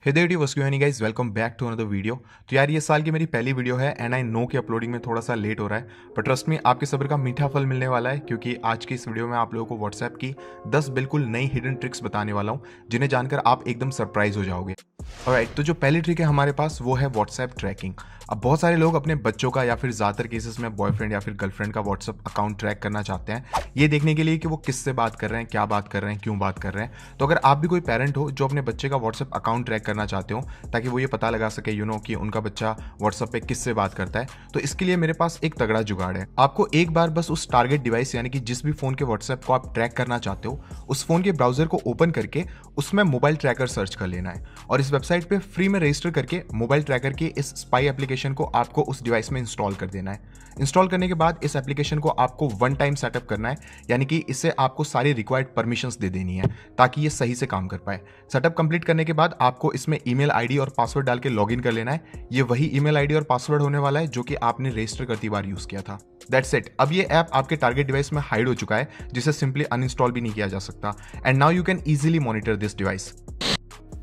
हे there डी what's going on guys, welcome back to another video. तो यार ये साल की मेरी पहली वीडियो है एंड आई नो कि अपलोडिंग में थोड़ा सा लेट हो रहा है, बट ट्रस्ट मी आपके सब्र का मीठा फल मिलने वाला है, क्योंकि आज की इस वीडियो में आप लोगों को व्हाट्सएप की 10 बिल्कुल नई हिडन ट्रिक्स बताने वाला हूँ, जिन्हें जानकर आप एकदम सरप्राइज हो जाओगे। ऑलराइट, तो जो पहली ट्रिक है हमारे पास वो है व्हाट्सएप ट्रैकिंग। अब बहुत सारे लोग अपने बच्चों का या फिर ज़्यादातर केसेस में बॉयफ्रेंड या फिर गर्लफ्रेंड का व्हाट्सएप अकाउंट ट्रैक करना चाहते हैं, ये देखने के लिए कि वो किससे बात कर रहे हैं, क्या बात कर रहे हैं, क्यों बात कर रहे हैं। तो अगर आप भी कोई पेरेंट हो जो अपने बच्चे का व्हाट्सएप अकाउंट ट्रैक करना चाहते हो ताकि वो ये पता लगा सके कि उनका बच्चा व्हाट्सएप पे किससे बात करता है, तो इसके लिए मेरे पास एक तगड़ा जुगाड़ है। आपको एक बार बस उस टारगेट डिवाइस यानी कि जिस भी फोन के व्हाट्सएप को आप ट्रैक करना चाहते हो, उस फोन के ब्राउजर को ओपन करके उसमें मोबाइल ट्रैकर सर्च कर लेना है और इस वेबसाइट पे फ्री में रजिस्टर करके मोबाइल ट्रैकर की इस स्पाई एप्लीकेशन को आपको उस डिवाइस में इंस्टॉल कर देना है। इंस्टॉल करने के बाद इस एप्लीकेशन को आपको वन टाइम सेटअप करना है, यानी कि इससे आपको सारी रिक्वायर्ड परमिशंस दे देनी है ताकि ये सही से काम कर पाए। सेटअप कंप्लीट करने के बाद आपको इसमें ईमेल आईडी और पासवर्ड डाल के लॉगिन कर लेना है। ये वही ईमेल आईडी और पासवर्ड होने वाला है जो कि आपने रजिस्टर करती बार यूज किया था। That's it. अब ये ऐप आपके टारगेट डिवाइस में हाइड हो चुका है, जिसे सिंपली अनइंस्टॉल भी नहीं किया जा सकता and now you can easily monitor this device.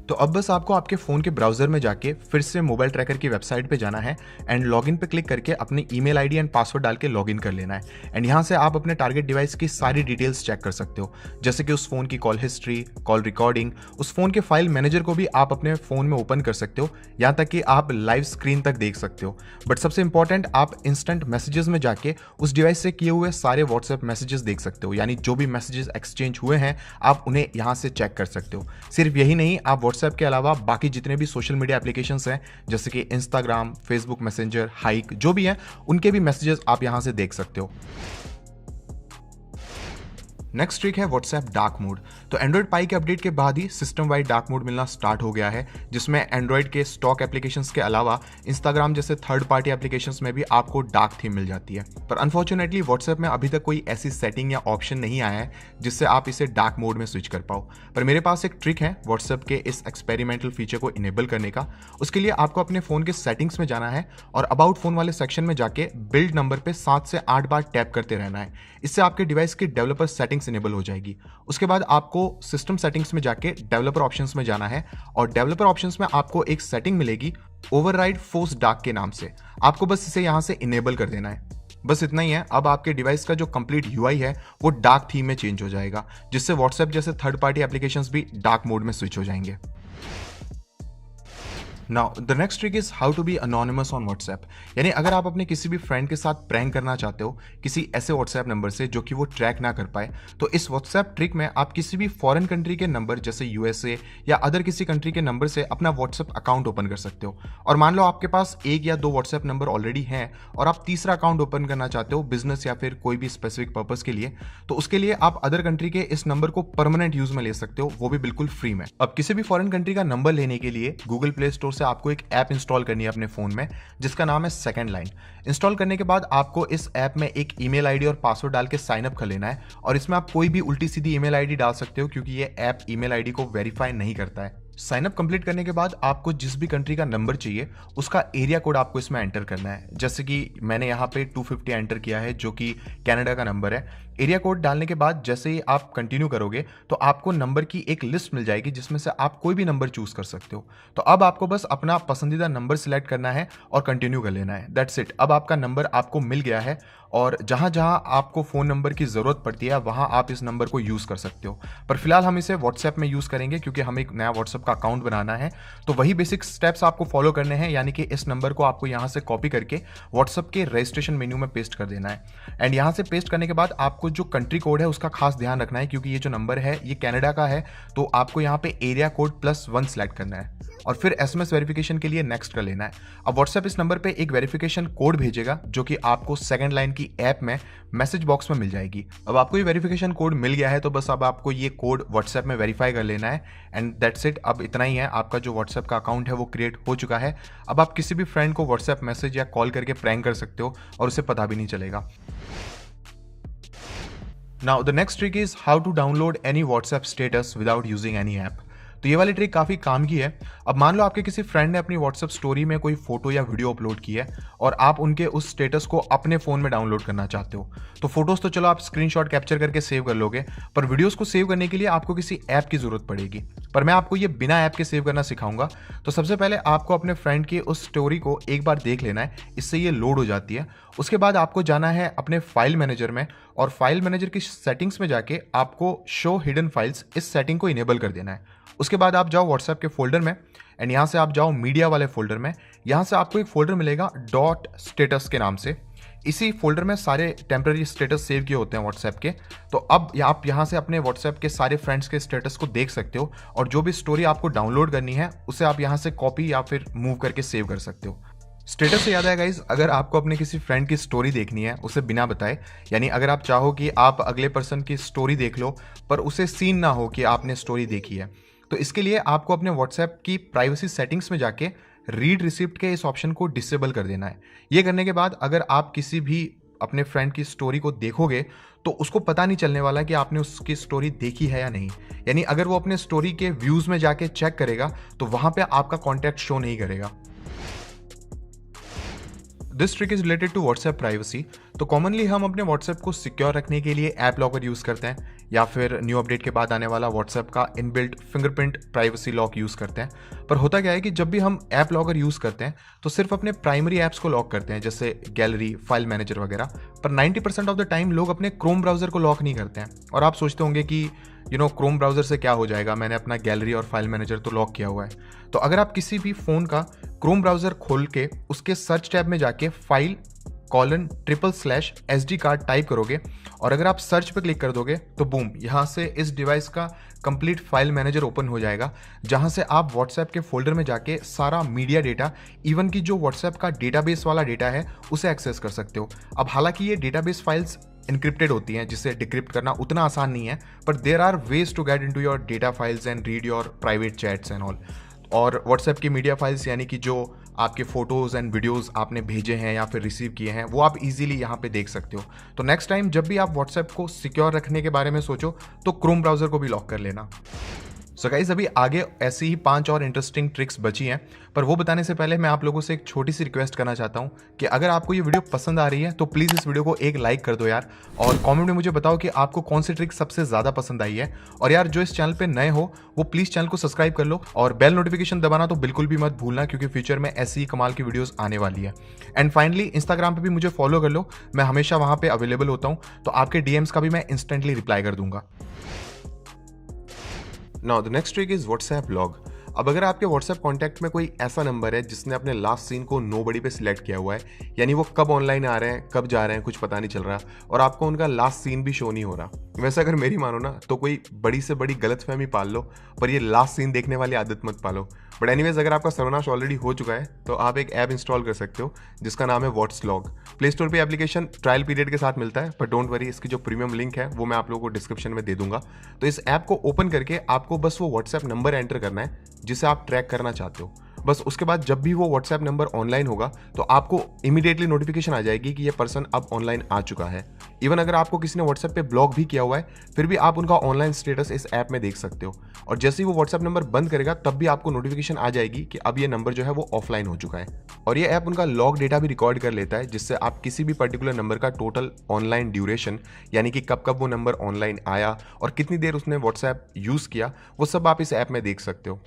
तो अब बस आपको आपके फ़ोन के ब्राउज़र में जाके फिर से मोबाइल ट्रैकर की वेबसाइट पे जाना है एंड लॉगिन पे क्लिक करके अपनी ईमेल आईडी एंड पासवर्ड डाल के लॉगिन कर लेना है। एंड यहाँ से आप अपने टारगेट डिवाइस की सारी डिटेल्स चेक कर सकते हो, जैसे कि उस फ़ोन की कॉल हिस्ट्री, कॉल रिकॉर्डिंग, उस फ़ोन के फाइल मैनेजर को भी आप अपने फ़ोन में ओपन कर सकते हो, यहाँ तक कि आप लाइव स्क्रीन तक देख सकते हो। बट सबसे इंपॉर्टेंट, आप इंस्टेंट मैसेजेस में जाके उस डिवाइस से किए हुए सारे व्हाट्सएप मैसेजेस देख सकते हो, यानी जो भी मैसेजेस एक्सचेंज हुए हैं आप उन्हें यहाँ से चेक कर सकते हो। सिर्फ यही नहीं, आप व्हाट्सएप के अलावा बाकी जितने भी सोशल मीडिया एप्लीकेशंस हैं जैसे कि इंस्टाग्राम, फेसबुक मैसेंजर, हाइक, जो भी हैं उनके भी मैसेजेस आप यहां से देख सकते हो। नेक्स्ट ट्रिक है व्हाट्सएप डार्क मोड। तो एंड्रॉइड पाई के अपडेट के बाद ही सिस्टम वाइड डार्क मोड मिलना स्टार्ट हो गया है, जिसमें एंड्रॉइड के स्टॉक एप्लीकेशंस के अलावा इंस्टाग्राम जैसे थर्ड पार्टी एप्लीकेशंस में भी आपको डार्क थीम मिल जाती है। पर अनफॉर्चुनेटली व्हाट्सएप में अभी तक कोई ऐसी सेटिंग या ऑप्शन नहीं आया है जिससे आप इसे डार्क मोड में स्विच कर पाओ। पर मेरे पास एक ट्रिक है व्हाट्सएप के इस एक्सपेरिमेंटल फीचर को इनेबल करने का। उसके लिए आपको अपने फोन के सेटिंग्स में जाना है और अबाउट फोन वाले सेक्शन में जाके बिल्ड नंबर पे 7 से 8 बार टैप करते रहना है। इससे आपके डिवाइस की डेवलपर सेटिंग्स इनेबल हो जाएगी। उसके बाद आपको सिस्टम सेटिंग्स में जाके डेवलपर ऑप्शंस में जाना है और डेवलपर ऑप्शंस में आपको एक सेटिंग मिलेगी ओवरराइड फोर्स डार्क के नाम से। आपको बस इसे यहां से इनेबल कर देना है। बस इतना ही है। अब आपके डिवाइस का जो कंप्लीट यूआई है वो डार्क थीम में चेंज हो जाएगा, जिससे व्हाट्सएप जैसे थर्ड पार्टी एप्लीकेशंस भी डार्क मोड में स्विच हो जाएंगे। Now the next trick is how to be anonymous on WhatsApp. यानी अगर आप अपने किसी भी फ्रेंड के साथ प्रैंक करना चाहते हो किसी ऐसे व्हाट्सएप नंबर से जो कि वो ट्रैक ना कर पाए, तो इस व्हाट्सएप ट्रिक में आप किसी भी फॉरेन कंट्री के नंबर जैसे यूएसए या अदर किसी कंट्री के नंबर से अपना व्हाट्सएप अकाउंट ओपन कर सकते हो। और मान लो आपके पास एक या दो व्हाट्सएप नंबर ऑलरेडी हैं और आप तीसरा अकाउंट ओपन करना चाहते हो बिजनेस या फिर कोई भी स्पेसिफिक पर्पस के लिए, तो उसके लिए आप अदर कंट्री के इस नंबर को परमानेंट यूज में ले सकते हो, वो भी बिल्कुल फ्री में। अब किसी भी फॉरेन कंट्री का नंबर लेने के लिए गूगल प्ले स्टोर से आपको एक ऐप इंस्टॉल करनी है अपने फोन में, जिसका नाम है सेकंड लाइन। इंस्टॉल करने के बाद आपको इस ऐप में एक ईमेल आईडी और पासवर्ड डाल के साइन अप कर लेना है और इसमें आप कोई भी उल्टी सीधी ईमेल आईडी डाल सकते हो, क्योंकि ये ऐप ईमेल आईडी को वेरीफाई नहीं करता है। साइन अप कंप्लीट करने के बाद आपको जिस भी कंट्री का नंबर चाहिए उसका एरिया कोड आपको इसमें एंटर करना है। जैसे कि मैंने यहाँ पे 250 एंटर किया है जो कि कनाडा का नंबर है। एरिया कोड डालने के बाद जैसे ही आप कंटिन्यू करोगे तो आपको नंबर की एक लिस्ट मिल जाएगी जिसमें से आप कोई भी नंबर चूज कर सकते हो। तो अब आपको बस अपना पसंदीदा नंबर सिलेक्ट करना है और कंटिन्यू कर लेना है। That's it. अब आपका नंबर आपको मिल गया है और जहां जहां आपको फोन नंबर की जरूरत पड़ती है वहां आप इस नंबर को यूज कर सकते हो। पर फिलहाल हम इसे व्हाट्सएप में यूज करेंगे क्योंकि हमें एक नया व्हाट्सएप का अकाउंट बनाना है। तो वही बेसिक स्टेप्स आपको फॉलो करने हैं, यानी कि इस नंबर को आपको यहां से कॉपी करके व्हाट्सएप के रजिस्ट्रेशन मेन्यू में पेस्ट कर देना है। एंड यहां से पेस्ट करने के बाद आपको जो कंट्री कोड है उसका खास ध्यान रखना है, क्योंकि ये जो नंबर है ये कनाडा का है। तो आपको यहाँ पे एरिया कोड +1 सेलेक्ट करना है और फिर एसएमएस वेरिफिकेशन के लिए नेक्स्ट कर लेना है। अब व्हाट्सएप इस नंबर पे एक वेरिफिकेशन कोड भेजेगा जो कि आपको सेकंड लाइन की ऐप में मैसेज बॉक्स में मिल जाएगी। अब आपको ये वेरिफिकेशन कोड मिल गया है, तो बस अब आपको ये कोड व्हाट्सएप में वेरीफाई कर लेना है एंड दैट्स इट। अब इतना ही है, आपका जो व्हाट्सएप का अकाउंट है वो क्रिएट हो चुका है। अब आप किसी भी फ्रेंड को व्हाट्सएप मैसेज या कॉल करके प्रैंक कर सकते हो और उसे पता भी नहीं चलेगा। Now the next trick is how to download any WhatsApp status without using any app। तो ये वाली ट्रिक काफ़ी काम की है। अब मान लो आपके किसी फ्रेंड ने अपनी व्हाट्सएप स्टोरी में कोई फोटो या वीडियो अपलोड की है और आप उनके उस स्टेटस को अपने फ़ोन में डाउनलोड करना चाहते हो। तो फोटोज़ तो चलो आप स्क्रीनशॉट कैप्चर करके सेव कर लोगे, पर वीडियोज़ को सेव करने के लिए आपको किसी ऐप की ज़रूरत पड़ेगी। पर मैं आपको ये बिना ऐप के सेव करना सिखाऊंगा। तो सबसे पहले आपको अपने फ्रेंड की उस स्टोरी को एक बार देख लेना है, इससे ये लोड हो जाती है। उसके बाद आपको जाना है अपने फाइल मैनेजर में और फाइल मैनेजर की सेटिंग्स में जाके आपको शो हिडन फाइल्स इस सेटिंग को इनेबल कर देना है। उसके बाद आप जाओ व्हाट्सएप के फोल्डर में एंड यहाँ से आप जाओ मीडिया वाले फोल्डर में। यहाँ से आपको एक फोल्डर मिलेगा डॉट स्टेटस के नाम से। इसी फोल्डर में सारे टेम्पररी स्टेटस सेव किए होते हैं व्हाट्सएप के। तो अब आप यहाँ से अपने व्हाट्सएप के सारे फ्रेंड्स के स्टेटस को देख सकते हो और जो भी स्टोरी आपको डाउनलोड करनी है उसे आप यहाँ से कॉपी या फिर मूव करके सेव कर सकते हो। स्टेटस से याद है गाइज, अगर आपको अपने किसी फ्रेंड की स्टोरी देखनी है उसे बिना बताए, यानी अगर आप चाहो कि आप अगले पर्सन की स्टोरी देख लो पर उसे सीन ना हो कि आपने स्टोरी देखी है, तो इसके लिए आपको अपने व्हाट्सएप की प्राइवेसी सेटिंग्स में जाके रीड रिसिप्ट के इस ऑप्शन को डिसेबल कर देना है। ये करने के बाद अगर आप किसी भी अपने फ्रेंड की स्टोरी को देखोगे तो उसको पता नहीं चलने वाला कि आपने उसकी स्टोरी देखी है या नहीं। यानी अगर वो अपने स्टोरी के व्यूज में जाके चेक करेगा तो वहां पे आपका कॉन्टैक्ट शो नहीं करेगा। This trick is related to WhatsApp privacy. तो कॉमनली हम अपने व्हाट्सएप को सिक्योर रखने के लिए ऐप लॉकर यूज़ करते हैं या फिर न्यू अपडेट के बाद आने वाला व्हाट्सएप का inbuilt fingerprint privacy lock use करते हैं। पर होता क्या है कि जब भी हम ऐप लॉकर यूज़ करते हैं तो सिर्फ अपने प्राइमरी ऐप्स को लॉक करते हैं, जैसे गैलरी, फाइल मैनेजर वगैरह। पर 90% ऑफ द टाइम लोग अपने क्रोम ब्राउज़र को लॉक नहीं करते हैं। और आप सोचते होंगे कि क्रोम ब्राउज़र से क्या हो जाएगा, मैंने अपना गैलरी और फाइल मैनेजर तो लॉक किया हुआ है। तो अगर आप किसी भी फ़ोन का क्रोम ब्राउज़र खोल के उसके सर्च टैब में जाके फाइल :/SD कार्ड टाइप करोगे और अगर आप सर्च पे क्लिक कर दोगे तो बूम, यहाँ से इस डिवाइस का कंप्लीट फाइल मैनेजर ओपन हो जाएगा, जहाँ से आप व्हाट्सएप के फोल्डर में जाके सारा मीडिया डेटा, इवन की जो व्हाट्सएप का डेटाबेस वाला डेटा है उसे एक्सेस कर सकते हो। अब हालांकि ये डेटाबेस फाइल्स इनक्रिप्टेड होती हैं, जिसे डिक्रिप्ट करना उतना आसान नहीं है, पर there are ways to get into your data files and read your private chats and all. और व्हाट्सएप की मीडिया फाइल्स यानी कि जो आपके फोटोज़ एंड वीडियोज़ आपने भेजे हैं या फिर रिसीव किए हैं वो आप इजीली यहाँ पे देख सकते हो। तो नेक्स्ट टाइम जब भी आप व्हाट्सएप को सिक्योर रखने के बारे में सोचो तो क्रोम ब्राउज़र को भी लॉक कर लेना। सो गाइस, अभी आगे ऐसी ही 5 और इंटरेस्टिंग ट्रिक्स बची हैं, पर वो बताने से पहले मैं आप लोगों से एक छोटी सी रिक्वेस्ट करना चाहता हूँ कि अगर आपको ये वीडियो पसंद आ रही है तो प्लीज़ इस वीडियो को एक लाइक कर दो यार, और कमेंट में मुझे बताओ कि आपको कौन सी ट्रिक सबसे ज़्यादा पसंद आई है। और यार, जो इस चैनल पे नए हो वो प्लीज़ चैनल को सब्सक्राइब कर लो और बेल नोटिफिकेशन दबाना तो बिल्कुल भी मत भूलना, क्योंकि फ्यूचर में ऐसी ही कमाल की वीडियोज़ आने वाली है। एंड फाइनली, इंस्टाग्राम पर भी मुझे फॉलो कर लो, मैं हमेशा वहाँ पर अवेलेबल होता हूँ, तो आपके DMs का भी मैं इंस्टेंटली रिप्लाई कर दूंगा। Now the next trick is WhatsApp log. अब अगर आपके व्हाट्सएप कॉन्टैक्ट में कोई ऐसा नंबर है जिसने अपने लास्ट सीन को नोबडी पे सिलेक्ट किया हुआ है, यानी वो कब ऑनलाइन आ रहे हैं, कब जा रहे हैं, कुछ पता नहीं चल रहा, और आपको उनका लास्ट सीन भी शो नहीं हो रहा, वैसे अगर मेरी मानो ना तो कोई बड़ी से बड़ी गलतफहमी पाल लो, पर ये लास्ट सीन देखने वाली आदत मत पालो। बट एनीवेज, अगर आपका सर्वनाश ऑलरेडी हो चुका है तो आप एक ऐप इंस्टॉल कर सकते हो जिसका नाम है व्हाट्सलॉग। प्ले स्टोर पे एप्लीकेशन ट्रायल पीरियड के साथ मिलता है, पर डोंट वरी, इसकी जो प्रीमियम लिंक है वो मैं आप लोगों को डिस्क्रिप्शन में दे दूंगा। तो इस ऐप को ओपन करके आपको बस वो व्हाट्सएप नंबर एंटर करना है जिसे आप ट्रैक करना चाहते हो। बस उसके बाद जब भी वो व्हाट्सएप नंबर ऑनलाइन होगा तो आपको इमीडिएटली नोटिफिकेशन आ जाएगी कि ये पर्सन अब ऑनलाइन आ चुका है। इवन अगर आपको किसी ने व्हाट्सएप पे ब्लॉक भी किया हुआ है फिर भी आप उनका ऑनलाइन स्टेटस इस ऐप में देख सकते हो। और जैसे ही वो व्हाट्सएप नंबर बंद करेगा तब भी आपको नोटिफिकेशन आ जाएगी कि अब ये नंबर जो है वो ऑफलाइन हो चुका है। और ये ऐप उनका लॉग डेटा भी रिकॉर्ड कर लेता है, जिससे आप किसी भी पर्टिकुलर नंबर का टोटल ऑनलाइन ड्यूरेशन, यानी कि कब कब वो नंबर ऑनलाइन आया और कितनी देर उसने व्हाट्सएप यूज़ किया, वो सब आप इस ऐप में देख सकते हो।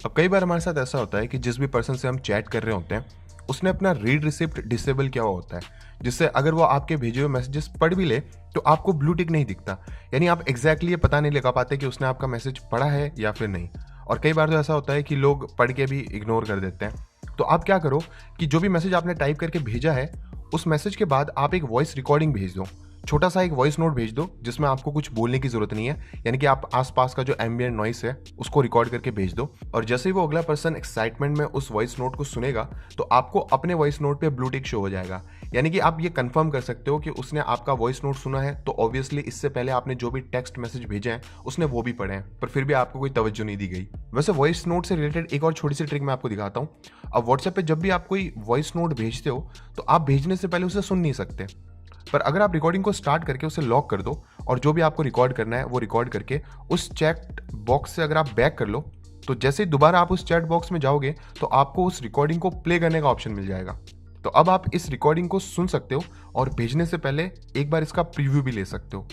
अब कई बार हमारे साथ ऐसा होता है कि जिस भी पर्सन से हम चैट कर रहे होते हैं उसने अपना रीड रिसिप्ट डिसेबल किया हुआ होता है, जिससे अगर वो आपके भेजे हुए मैसेजेस पढ़ भी ले तो आपको ब्लू टिक नहीं दिखता, यानी आप एग्जैक्टली ये पता नहीं लगा पाते कि उसने आपका मैसेज पढ़ा है या फिर नहीं। और कई बार तो ऐसा होता है कि लोग पढ़ के भी इग्नोर कर देते हैं। तो आप क्या करो कि जो भी मैसेज आपने टाइप करके भेजा है उस मैसेज के बाद आप एक वॉइस रिकॉर्डिंग भेज दो, छोटा सा एक वॉइस नोट भेज दो जिसमें आपको कुछ बोलने की जरूरत नहीं है, यानी कि आप आसपास का जो एम्बिएंट नॉइस है उसको रिकॉर्ड करके भेज दो। और जैसे ही वो अगला पर्सन एक्साइटमेंट में उस वॉइस नोट को सुनेगा तो आपको अपने वॉइस नोट पे ब्लू टिक शो हो जाएगा, यानी कि आप ये कंफर्म कर सकते हो कि उसने आपका वॉइस नोट सुना है। तो ऑब्वियसली इससे पहले आपने जो भी टेक्स्ट मैसेज भेजे हैं उसने वो भी पढ़े हैं, पर फिर भी आपको कोई तवज्जो नहीं दी गई। वैसे वॉइस नोट से रिलेटेड एक और छोटी सी ट्रिक मैं आपको दिखाता हूँ। अब व्हाट्सएप पे जब भी आप कोई वॉइस नोट भेजते हो तो आप भेजने से पहले उसे सुन नहीं सकते। पर अगर आप रिकॉर्डिंग को स्टार्ट करके उसे लॉक कर दो और जो भी आपको रिकॉर्ड करना है वो रिकॉर्ड करके उस चैट बॉक्स से अगर आप बैक कर लो, तो जैसे ही दोबारा आप उस चैट बॉक्स में जाओगे तो आपको उस रिकॉर्डिंग को प्ले करने का ऑप्शन मिल जाएगा। तो अब आप इस रिकॉर्डिंग को सुन सकते हो और भेजने से पहले एक बार इसका प्रीव्यू भी ले सकते हो।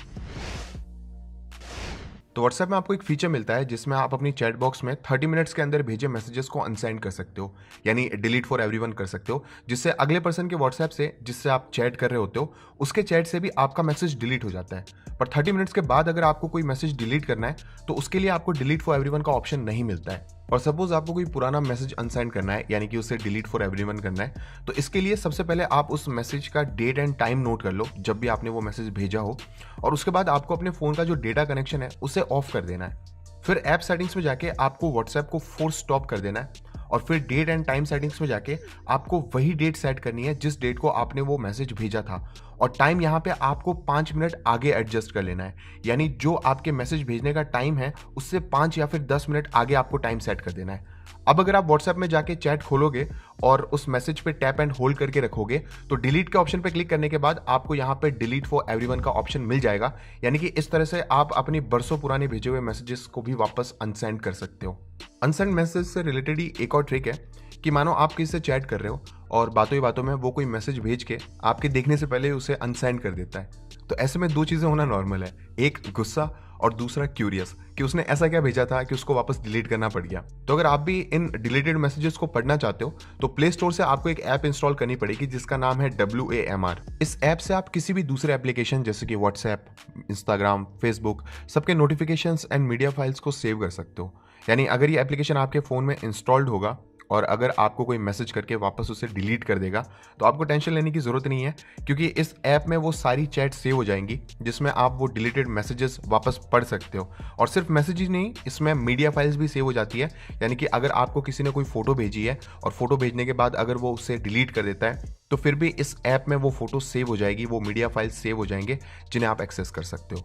तो व्हाट्सएप में आपको एक फीचर मिलता है जिसमें आप अपनी चैट बॉक्स में 30 मिनट्स के अंदर भेजे मैसेजेस को अनसेंड कर सकते हो, यानी डिलीट फॉर एवरीवन कर सकते हो, जिससे अगले पर्सन के व्हाट्सएप से जिससे आप चैट कर रहे होते हो उसके चैट से भी आपका मैसेज डिलीट हो जाता है। पर 30 मिनट्स के बाद अगर आपको कोई मैसेज डिलीट करना है तो उसके लिए आपको डिलीट फॉर एवरीवन का ऑप्शन नहीं मिलता है। और सपोज आपको कोई पुराना मैसेज अनसेंड करना है, यानी कि उसे डिलीट फॉर एवरीवन करना है, तो इसके लिए सबसे पहले आप उस मैसेज का डेट एंड टाइम नोट कर लो जब भी आपने वो मैसेज भेजा हो, और उसके बाद आपको अपने फ़ोन का जो डेटा कनेक्शन है उसे ऑफ कर देना है। फिर ऐप सेटिंग्स में जाके आपको व्हाट्सएप को फोर्स स्टॉप कर देना है और फिर डेट एंड टाइम सेटिंग्स में जाके आपको वही डेट सेट करनी है जिस डेट को आपने वो मैसेज भेजा था, और टाइम यहाँ पे आपको 5 मिनट आगे एडजस्ट कर लेना है, यानी जो आपके मैसेज भेजने का टाइम है उससे 5 या फिर 10 मिनट आगे आपको टाइम सेट कर देना है। अब अगर आप व्हाट्सएप में जाके चैट खोलोगे और उस मैसेज पे टैप एंड होल्ड करके रखोगे तो डिलीट के ऑप्शन पे क्लिक करने के बाद आपको यहाँ पे डिलीट फॉर एवरीवन का ऑप्शन मिल जाएगा, यानी कि इस तरह से आप अपनी बरसों पुराने भेजे हुए मैसेजेस को भी वापस अनसेंड कर सकते हो। अनसेंड मैसेज से रिलेटेड ही एक और ट्रिक है कि मानो आप किसी से चैट कर रहे हो और बातों ही बातों में वो कोई मैसेज भेज के आपके देखने से पहले उसे अनसेंड कर देता है। तो ऐसे में दो चीज़ें होना नॉर्मल है, एक गुस्सा और दूसरा क्यूरियस कि उसने ऐसा क्या भेजा था कि उसको वापस डिलीट करना पड़ गया। तो अगर आप भी इन डिलीटेड मैसेजेस को पढ़ना चाहते हो तो प्ले स्टोर से आपको एक ऐप इंस्टॉल करनी पड़ेगी जिसका नाम है WAMR। इस ऐप से आप किसी भी दूसरे एप्लीकेशन जैसे कि व्हाट्सएप, इंस्टाग्राम, फेसबुक, सबके नोटिफिकेशंस एंड मीडिया फाइल्स को सेव कर सकते हो। यानी अगर ये एप्लीकेशन आपके फ़ोन में इंस्टॉल्ड होगा और अगर आपको कोई मैसेज करके वापस उसे डिलीट कर देगा तो आपको टेंशन लेने की ज़रूरत नहीं है, क्योंकि इस ऐप में वो सारी चैट सेव हो जाएंगी जिसमें आप वो डिलीटेड मैसेजेस वापस पढ़ सकते हो। और सिर्फ मैसेज ही नहीं, इसमें मीडिया फाइल्स भी सेव हो जाती है, यानी कि अगर आपको किसी ने कोई फ़ोटो भेजी है और फोटो भेजने के बाद अगर वो उसे डिलीट कर देता है तो फिर भी इस ऐप में वो फोटो सेव हो जाएगी, वो मीडिया फाइल्स सेव हो जाएंगे जिन्हें आप एक्सेस कर सकते हो।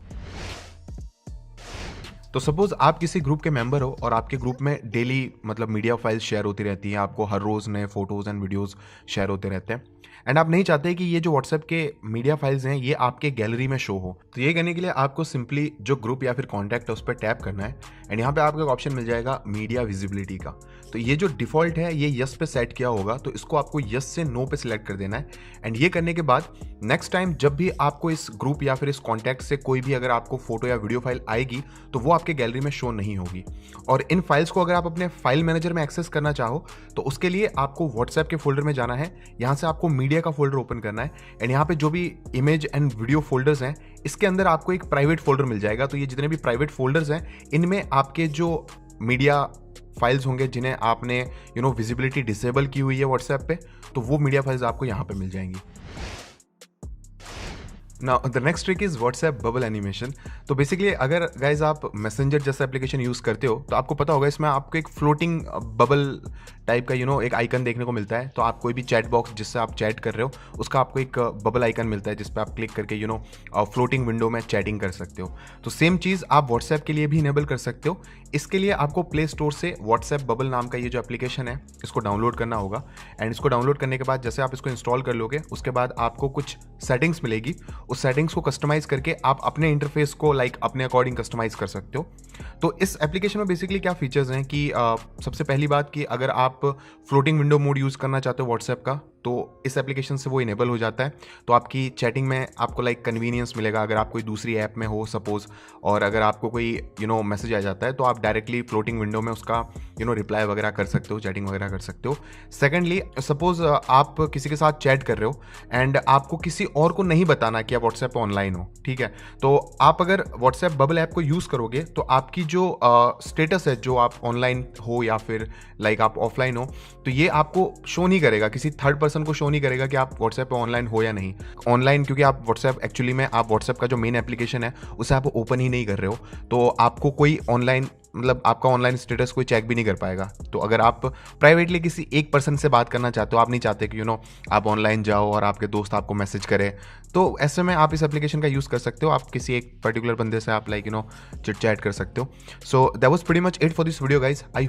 तो सपोज आप किसी ग्रुप के मेंबर हो और आपके ग्रुप में डेली मतलब मीडिया फाइल्स शेयर होती रहती हैं, आपको हर रोज़ नए फोटोज़ एंड वीडियोस शेयर होते रहते हैं, एंड आप नहीं चाहते कि ये जो व्हाट्सएप के मीडिया फाइल्स हैं ये आपके गैलरी में शो हो। तो ये करने के लिए आपको सिंपली जो ग्रुप या फिर कॉन्टैक्ट है उस पर टैप करना है एंड यहाँ पे आपको एक ऑप्शन मिल जाएगा मीडिया विजिबिलिटी का। तो ये जो डिफ़ॉल्ट है ये यस पे सेट किया होगा, तो इसको आपको यस से नो पे सिलेक्ट कर देना है। एंड ये करने के बाद नेक्स्ट टाइम जब भी आपको इस ग्रुप या फिर इस कॉन्टैक्ट से कोई भी अगर आपको फोटो या वीडियो फाइल आएगी तो वो आपके गैलरी में शो नहीं होगी। और इन फाइल्स को अगर आप अपने फाइल मैनेजर में एक्सेस करना चाहो तो उसके लिए आपको व्हाट्सएप के फोल्डर में जाना है, यहाँ से आपको मीडिया का फोल्डर ओपन करना है एंड यहाँ पे जो भी इमेज एंड वीडियो फोल्डर्स हैं इसके अंदर आपको एक प्राइवेट फोल्डर मिल जाएगा। तो ये जितने भी प्राइवेट फोल्डर्स हैं इनमें आपके जो मीडिया फाइल्स होंगे जिन्हें आपने विजिबिलिटी डिसेबल की हुई है व्हाट्सएप पे, तो वो मीडिया फाइल्स आपको यहाँ पे मिल जाएंगी। Now the next trick is WhatsApp bubble animation. तो बेसिकली अगर गाइज आप मैसेंजर जैसा एप्लीकेशन यूज़ करते हो तो आपको पता होगा इसमें आपको एक फ्लोटिंग बबल टाइप का एक आइकन देखने को मिलता है। तो आप कोई भी चैट बॉक्स जिससे आप चैट कर रहे हो उसका आपको एक बबल आइकन मिलता है जिस पर आप क्लिक करके फ्लोटिंग विंडो में चैटिंग कर सकते हो। तो सेम चीज़ आप व्हाट्सएप के लिए भी इनेबल कर सकते हो। इसके लिए आपको प्ले स्टोर से व्हाट्सएप बबल नाम का ये जो एप्लीकेशन है इसको डाउनलोड करना होगा एंड इसको डाउनलोड करने के बाद जैसे आप इसको इंस्टॉल कर लोगे उसके बाद आपको कुछ सेटिंग्स मिलेगी। उस सेटिंग्स को कस्टमाइज करके आप अपने इंटरफेस को अपने अकॉर्डिंग कस्टमाइज कर सकते हो। तो इस एप्लीकेशन में बेसिकली क्या फीचर्स हैं कि सबसे पहली बात कि अगर आप फ्लोटिंग विंडो मोड यूज़ करना चाहते हो व्हाट्सएप का तो इस एप्लीकेशन से वो इनेबल हो जाता है। तो आपकी चैटिंग में आपको कन्वीनियंस मिलेगा अगर आप कोई दूसरी ऐप में हो सपोज, और अगर आपको कोई मैसेज आ जाता है तो आप डायरेक्टली फ्लोटिंग विंडो में उसका रिप्लाई वगैरह कर सकते हो, चैटिंग वगैरह कर सकते हो। सेकेंडली सपोज आप किसी के साथ चैट कर रहे हो एंड आपको किसी और को नहीं बताना कि आप व्हाट्सएप पर ऑनलाइन हो, ठीक है, तो आप अगर व्हाट्सएप बबल ऐप को यूज़ करोगे तो आपकी जो स्टेटस है जो आप ऑनलाइन हो या फिर आप ऑफलाइन हो तो ये आपको शो नहीं करेगा, किसी थर्ड पर्सन को शो नहीं करेगा कि आप व्हाट्सएप पे ऑनलाइन हो या नहीं ऑनलाइन, क्योंकि आप व्हाट्सएप एक्चुअली में आप व्हाट्सएप का जो मेन एप्लीकेशन है उसे आप ओपन ही नहीं कर रहे हो, तो आपको कोई ऑनलाइन आपका ऑनलाइन स्टेटस कोई चेक भी नहीं कर पाएगा। तो अगर आप प्राइवेटली किसी एक पर्सन से बात करना चाहते हो, आप नहीं चाहते कि आप ऑनलाइन जाओ और आपके दोस्त आपको मैसेज करे, तो ऐसे में आप इस एप्लीकेशन का यूज़ कर सकते हो। आप किसी एक पर्टिकुलर बंदे से आप चिट चैट कर सकते हो। So that was pretty much it for this video guys. I